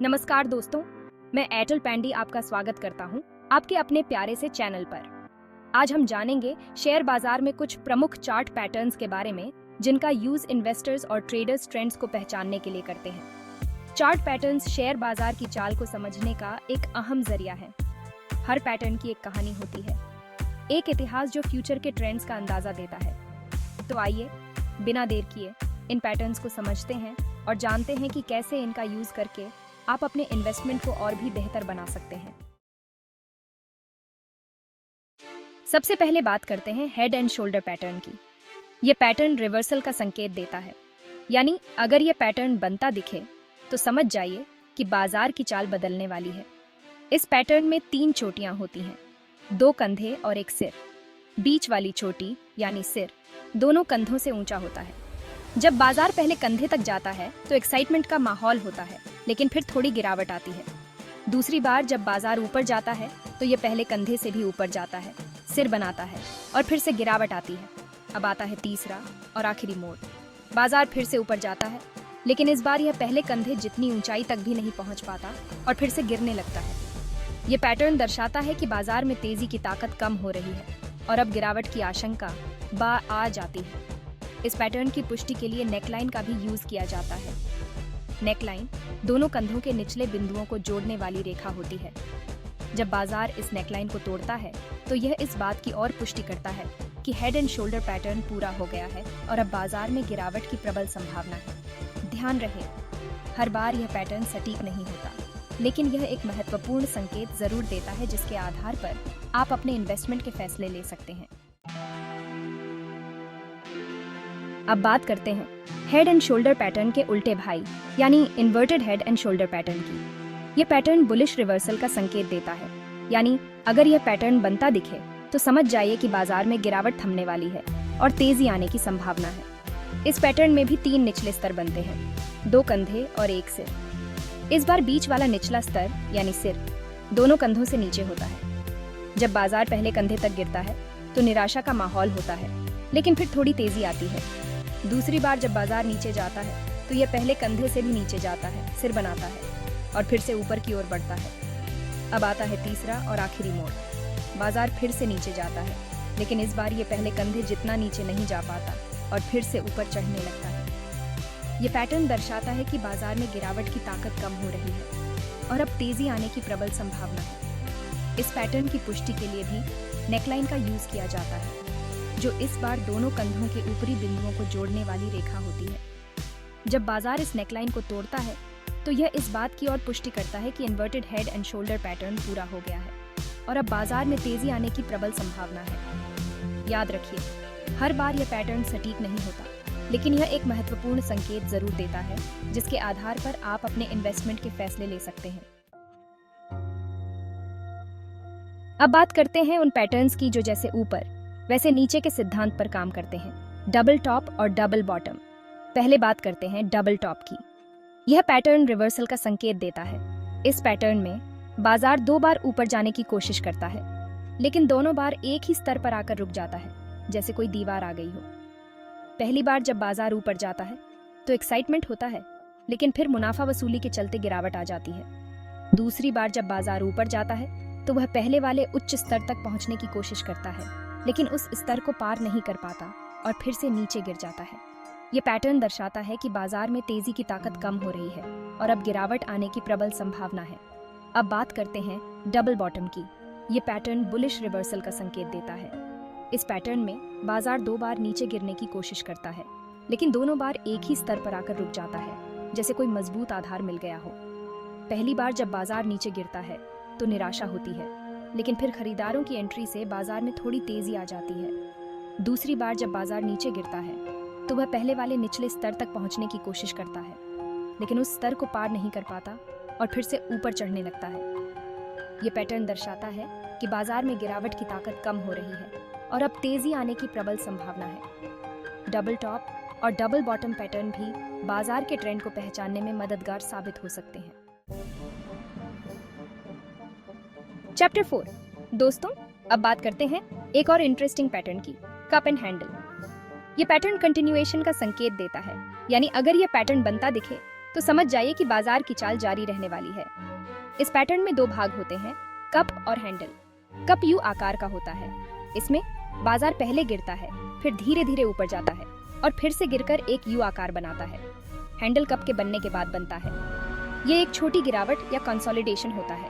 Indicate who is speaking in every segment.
Speaker 1: नमस्कार दोस्तों, मैं एयरटेल पैंडी आपका स्वागत करता हूं आपके अपने प्यारे से चैनल पर। आज हम जानेंगे शेयर बाजार में कुछ प्रमुख चार्ट पैटर्न्स के बारे में जिनका यूज इन्वेस्टर्स और ट्रेडर्स ट्रेंड्स को पहचानने के लिए करते हैं। चार्ट पैटर्न्स शेयर बाजार की चाल को समझने का एक अहम जरिया है। हर पैटर्न की एक कहानी होती है, एक इतिहास जो फ्यूचर के ट्रेंड्स का अंदाजा देता है। तो आइए बिना देर किए इन पैटर्न्स को समझते हैं और जानते हैं कि कैसे इनका यूज करके आप अपने इन्वेस्टमेंट को और भी बेहतर बना सकते हैं। सबसे पहले बात करते हैं हेड एंड शोल्डर पैटर्न की। ये पैटर्न रिवर्सल का संकेत देता है, यानी अगर ये पैटर्न बनता दिखे तो समझ जाइए कि बाजार की चाल बदलने वाली है। इस पैटर्न में 3 चोटियां होती हैं, 2 कंधे और एक सिर। बीच वाली चोटी यानी सिर दोनों कंधों से ऊंचा होता है। जब बाजार पहले कंधे तक जाता है तो एक्साइटमेंट का माहौल होता है, लेकिन फिर थोड़ी गिरावट आती है। दूसरी बार जब बाजार ऊपर जाता है तो ये पहले कंधे से भी ऊपर जाता है, सिर बनाता है और फिर से गिरावट आती है। अब आता है तीसरा और आखिरी मोड़। बाजार फिर से ऊपर जाता है, लेकिन इस बार यह पहले कंधे जितनी ऊंचाई तक भी नहीं पहुंच पाता और फिर से गिरने लगता है। ये पैटर्न दर्शाता है कि बाजार में तेजी की ताकत कम हो रही है और अब गिरावट की आशंका आ जाती है। इस पैटर्न की पुष्टि के लिए नेकलाइन का भी यूज किया जाता है। नेकलाइन दोनों कंधों के निचले बिंदुओं को जोड़ने वाली रेखा होती है। जब बाजार इस नेकलाइन को तोड़ता है तो यह इस बात की और पुष्टि करता है कि हेड एंड शोल्डर पैटर्न पूरा हो गया है और अब बाजार में गिरावट की प्रबल संभावना है। ध्यान रहे, हर बार यह पैटर्न सटीक नहीं होता, लेकिन यह एक महत्वपूर्ण संकेत जरूर देता है जिसके आधार पर आप अपने इन्वेस्टमेंट के फैसले ले सकते हैं। अब बात करते हैं हेड एंड शोल्डर पैटर्न के उल्टे भाई यानी inverted head and shoulder pattern की। यह पैटर्न बुलिश रिवर्सल का संकेत देता है, यानी अगर यह पैटर्न बनता दिखे तो समझ जाइए कि बाजार में गिरावट थमने वाली है और तेजी आने की संभावना है। इस पैटर्न में भी 3 निचले स्तर बनते हैं, 2 कंधे और एक सिर। इस बार बीच वाला निचला स्तर यानी सिर दोनों कंधों से नीचे होता है। जब बाजार पहले कंधे तक गिरता है तो निराशा का माहौल होता है, लेकिन फिर थोड़ी तेजी आती है। दूसरी बार जब बाजार नीचे जाता है तो यह पहले कंधे से भी नीचे जाता है, सिर बनाता है और फिर से ऊपर की ओर बढ़ता है। अब आता है तीसरा और आखिरी मोड़। बाजार फिर से नीचे जाता है, लेकिन इस बार ये पहले कंधे जितना नीचे नहीं जा पाता और फिर से ऊपर चढ़ने लगता है। ये पैटर्न दर्शाता है कि बाजार में गिरावट की ताकत कम हो रही है और अब तेजी आने की प्रबल संभावना है। इस पैटर्न की पुष्टि के लिए भी नेकलाइन का यूज किया जाता है, जो इस बार दोनों कंधों के ऊपरी बिंदुओं को जोड़ने वाली रेखा होती है। जब बाजार इस नेकलाइन को तोड़ता है तो यह इस बात की ओर पुष्टि करता है कि inverted head and shoulder pattern पूरा हो गया है और अब बाजार में तेजी आने की प्रबल संभावना है। याद रखिए, हर बार यह पैटर्न सटीक नहीं होता, लेकिन यह एक महत्वपूर्ण संकेत जरूर देता है जिसके आधार पर आप अपने इन्वेस्टमेंट के फैसले ले सकते हैं। अब बात करते हैं उन पैटर्न्स की जो जैसे ऊपर वैसे नीचे के सिद्धांत पर काम करते हैं, डबल टॉप और डबल बॉटम। पहले बात करते हैं डबल टॉप की। यह पैटर्न रिवर्सल का संकेत देता है। इस पैटर्न में बाजार 2 बार ऊपर जाने की कोशिश करता है, लेकिन दोनों बार एक ही स्तर पर आकर रुक जाता है, जैसे कोई दीवार आ गई हो। पहली बार जब बाजार ऊपर जाता है तो एक्साइटमेंट होता है, लेकिन फिर मुनाफा वसूली के चलते गिरावट आ जाती है। दूसरी बार जब बाजार ऊपर जाता है तो वह पहले वाले उच्च स्तर तक पहुंचने की कोशिश करता है, लेकिन उस स्तर को पार नहीं कर पाता और फिर से नीचे गिर जाता है। ये पैटर्न दर्शाता है कि बाजार में तेजी की ताकत कम हो रही है और अब गिरावट आने की प्रबल संभावना है। अब बात करते हैं डबल बॉटम की। ये पैटर्न बुलिश रिवर्सल का संकेत देता है। इस पैटर्न में बाजार 2 बार नीचे गिरने की कोशिश करता है, लेकिन दोनों बार एक ही स्तर पर आकर रुक जाता है, जैसे कोई मजबूत आधार मिल गया हो। पहली बार जब बाजार नीचे गिरता है तो निराशा होती है, लेकिन फिर खरीदारों की एंट्री से बाजार में थोड़ी तेजी आ जाती है। दूसरी बार जब बाजार नीचे गिरता है तो वह पहले वाले निचले स्तर तक पहुंचने की कोशिश करता है, लेकिन उस स्तर को पार नहीं कर पाता और फिर से ऊपर चढ़ने लगता है। ये पैटर्न दर्शाता है कि बाजार में गिरावट की ताकत कम हो रही है और अब तेजी आने की प्रबल संभावना है। डबल टॉप और डबल बॉटम पैटर्न भी बाजार के ट्रेंड को पहचानने में मददगार साबित हो सकते हैं। चैप्टर 4 दोस्तों, अब बात करते हैं एक और इंटरेस्टिंग पैटर्न की, कप एंड हैंडल। ये पैटर्न कंटिन्यूएशन का संकेत देता है, यानी अगर ये पैटर्न बनता दिखे तो समझ जाइए कि बाजार की चाल जारी रहने वाली है। इस पैटर्न में दो भाग होते हैं, कप और हैंडल। कप यू आकार का होता है। इसमें बाजार पहले गिरता है, फिर धीरे धीरे ऊपर जाता है और फिर से गिरकर एक यू आकार बनाता है। हैंडल कप के बनने के बाद बनता है। ये एक छोटी गिरावट या कंसोलिडेशन होता है।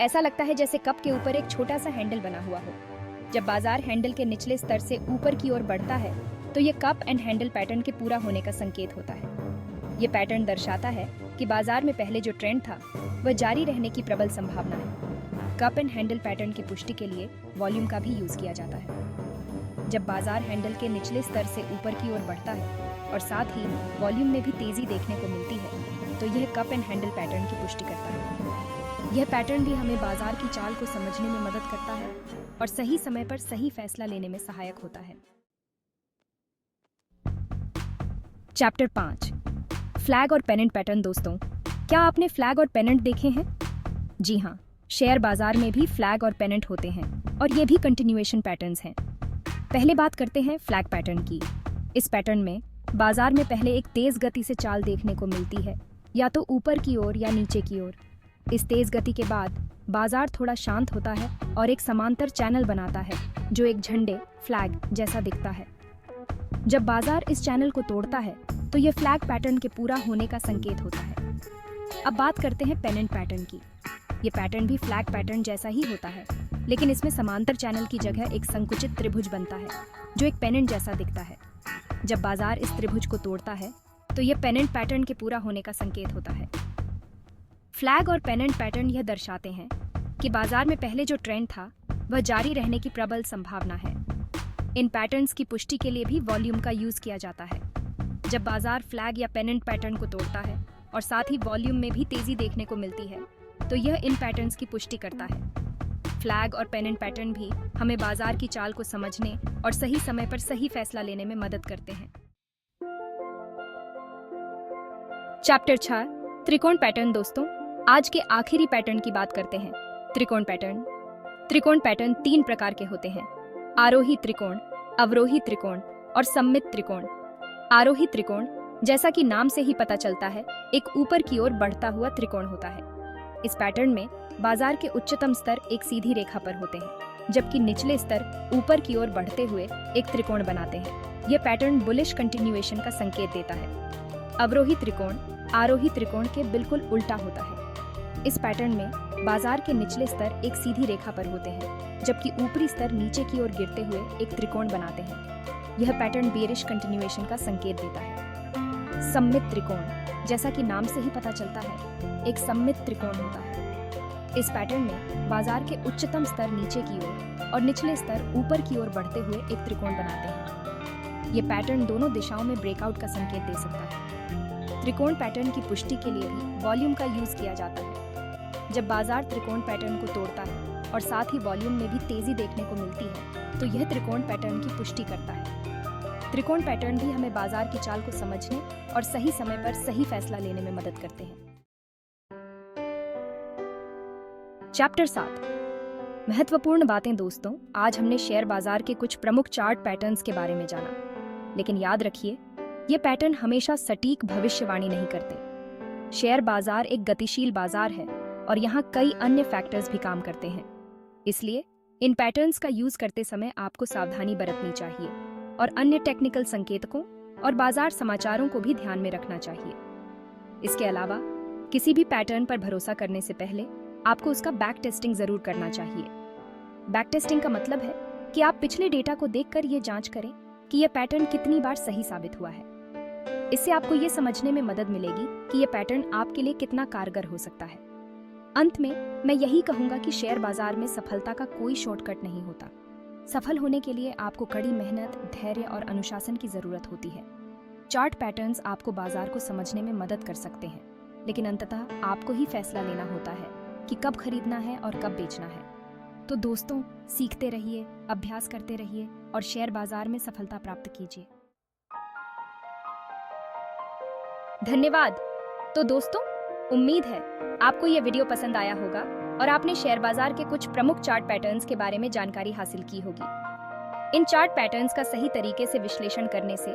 Speaker 1: ऐसा लगता है जैसे कप के ऊपर एक छोटा सा हैंडल बना हुआ हो। जब बाजार हैंडल के निचले स्तर से ऊपर की ओर बढ़ता है तो ये कप एंड हैंडल पैटर्न के पूरा होने का संकेत होता है। ये पैटर्न दर्शाता है कि बाजार में पहले जो ट्रेंड था वह जारी रहने की प्रबल संभावना है। कप एंड हैंडल पैटर्न की पुष्टि के लिए वॉल्यूम का भी यूज किया जाता है। जब बाजार हैंडल के निचले स्तर से ऊपर की ओर बढ़ता है और साथ ही वॉल्यूम में भी तेजी देखने को मिलती है तो यह कप एंड हैंडल पैटर्न की पुष्टि करता है। यह पैटर्न भी हमें बाजार की चाल को समझने में मदद करता है और सही समय पर सही फैसला लेने में सहायक होता है। चैप्टर 5, फ्लैग और पेनेंट पैटर्न। दोस्तों, क्या आपने फ्लैग और पेनेंट देखे हैं? जी हाँ, शेयर बाजार में भी फ्लैग और पेनेंट होते हैं और ये भी कंटिन्यूएशन पैटर्न्स हैं। पहले बात करते हैं फ्लैग पैटर्न की। इस पैटर्न में बाजार में पहले एक तेज गति से चाल देखने को मिलती है, या तो ऊपर की ओर या नीचे की ओर। इस तेज गति के बाद बाजार थोड़ा शांत होता है और एक समांतर चैनल बनाता है जो एक झंडे फ्लैग जैसा दिखता है। जब बाजार इस चैनल को तोड़ता है तो यह फ्लैग पैटर्न के पूरा होने का संकेत होता है। अब बात करते हैं पेनेंट पैटर्न की। ये पैटर्न भी फ्लैग पैटर्न जैसा ही होता है, लेकिन इसमें समांतर चैनल की जगह एक संकुचित त्रिभुज बनता है जो एक पेनेंट जैसा दिखता है। जब बाजार इस त्रिभुज को तोड़ता है तो यह पेनेंट पैटर्न के पूरा होने का संकेत होता है। फ्लैग और पेनेंट पैटर्न यह दर्शाते हैं कि बाजार में पहले जो ट्रेंड था वह जारी रहने की प्रबल संभावना है। इन पैटर्न्स की पुष्टि के लिए भी वॉल्यूम का यूज किया जाता है। जब बाजार फ्लैग या पेनेंट पैटर्न को तोड़ता है और साथ ही वॉल्यूम में भी तेजी देखने को मिलती है तो यह इन पैटर्न्स की पुष्टि करता है। फ्लैग और पेनेंट पैटर्न भी हमें बाजार की चाल को समझने और सही समय पर सही फैसला लेने में मदद करते हैं। चैप्टर 6, त्रिकोण पैटर्न। दोस्तों, आज के आखिरी पैटर्न की बात करते हैं, त्रिकोण पैटर्न। त्रिकोण पैटर्न 3 प्रकार के होते हैं, आरोही त्रिकोण, अवरोही त्रिकोण और सममित त्रिकोण। आरोही त्रिकोण, जैसा कि नाम से ही पता चलता है, एक ऊपर की ओर बढ़ता हुआ त्रिकोण होता है। इस पैटर्न में बाजार के उच्चतम स्तर एक सीधी रेखा पर होते हैं, जबकि निचले स्तर ऊपर की ओर बढ़ते हुए एक त्रिकोण बनाते हैं। यह पैटर्न बुलिश कंटिन्यूएशन का संकेत देता है। अवरोही त्रिकोण आरोही त्रिकोण के बिल्कुल उल्टा होता है। इस पैटर्न में बाजार के निचले स्तर एक सीधी रेखा पर होते हैं, जबकि ऊपरी स्तर नीचे की ओर गिरते हुए एक त्रिकोण बनाते हैं। यह पैटर्न बेरिश कंटिन्यूएशन का संकेत देता है। सममित त्रिकोण, जैसा कि नाम से ही पता चलता है, एक सममित त्रिकोण होता है। इस पैटर्न में बाजार के उच्चतम स्तर नीचे की ओर और निचले स्तर ऊपर की ओर बढ़ते हुए एक त्रिकोण बनाते हैं। ये पैटर्न दोनों दिशाओं में ब्रेकआउट का संकेत दे सकता है। त्रिकोण पैटर्न की पुष्टि के लिए भी वॉल्यूम का यूज किया जाता है। जब बाजार त्रिकोण पैटर्न को तोड़ता है और साथ ही वॉल्यूम में भी तेजी देखने को मिलती है तो यह त्रिकोण पैटर्न की पुष्टि करता है। त्रिकोण पैटर्न भी हमें बाजार की चाल को समझने और सही समय पर सही फैसला लेने में मदद करते हैं। चैप्टर 7, महत्वपूर्ण बातें। दोस्तों, आज हमने शेयर बाजार के कुछ प्रमुख चार्ट पैटर्न्स के बारे में जाना, लेकिन याद रखिए, ये पैटर्न हमेशा सटीक भविष्यवाणी नहीं करते। शेयर बाजार एक गतिशील बाजार है और यहाँ कई अन्य फैक्टर्स भी काम करते हैं। इसलिए इन पैटर्न्स का यूज करते समय आपको सावधानी बरतनी चाहिए और अन्य टेक्निकल संकेतकों और बाजार समाचारों को भी ध्यान में रखना चाहिए। इसके अलावा किसी भी पैटर्न पर भरोसा करने से पहले आपको उसका बैक टेस्टिंग जरूर करना चाहिए। बैक टेस्टिंग का मतलब है कि आप पिछले डेटा को देखकर ये जांच करें कि यह पैटर्न कितनी बार सही साबित हुआ है। इससे आपको ये समझने में मदद मिलेगी कि यह पैटर्न आपके लिए कितना कारगर हो सकता है। अंत में मैं यही कहूंगा कि शेयर बाजार में सफलता का कोई शॉर्टकट नहीं होता। सफल होने के लिए आपको कड़ी मेहनत, धैर्य और अनुशासन की जरूरत होती है। चार्ट पैटर्न्स आपको बाजार को समझने में मदद कर सकते हैं, लेकिन अंततः आपको ही फैसला लेना होता है कि कब खरीदना है और कब बेचना है। तो दोस्तों, सीखते रहिए, अभ्यास करते रहिए और शेयर बाजार में सफलता प्राप्त कीजिए। धन्यवाद। तो दोस्तों, उम्मीद है आपको यह वीडियो पसंद आया होगा और आपने शेयर बाजार के कुछ प्रमुख चार्ट पैटर्न्स के बारे में जानकारी हासिल की होगी। इन चार्ट पैटर्न्स का सही तरीके से विश्लेषण करने से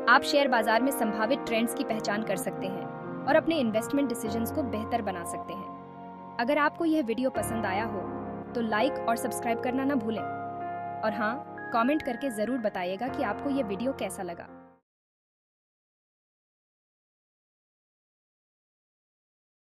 Speaker 1: आप शेयर बाजार में संभावित ट्रेंड्स की पहचान कर सकते हैं और अपने इन्वेस्टमेंट डिसीजंस को बेहतर बना सकते हैं। अगर आपको यह वीडियो पसंद आया हो तो लाइक और सब्सक्राइब करना ना भूलें। और हाँ, कमेंट करके ज़रूर बताइएगा कि आपको यह वीडियो कैसा लगा।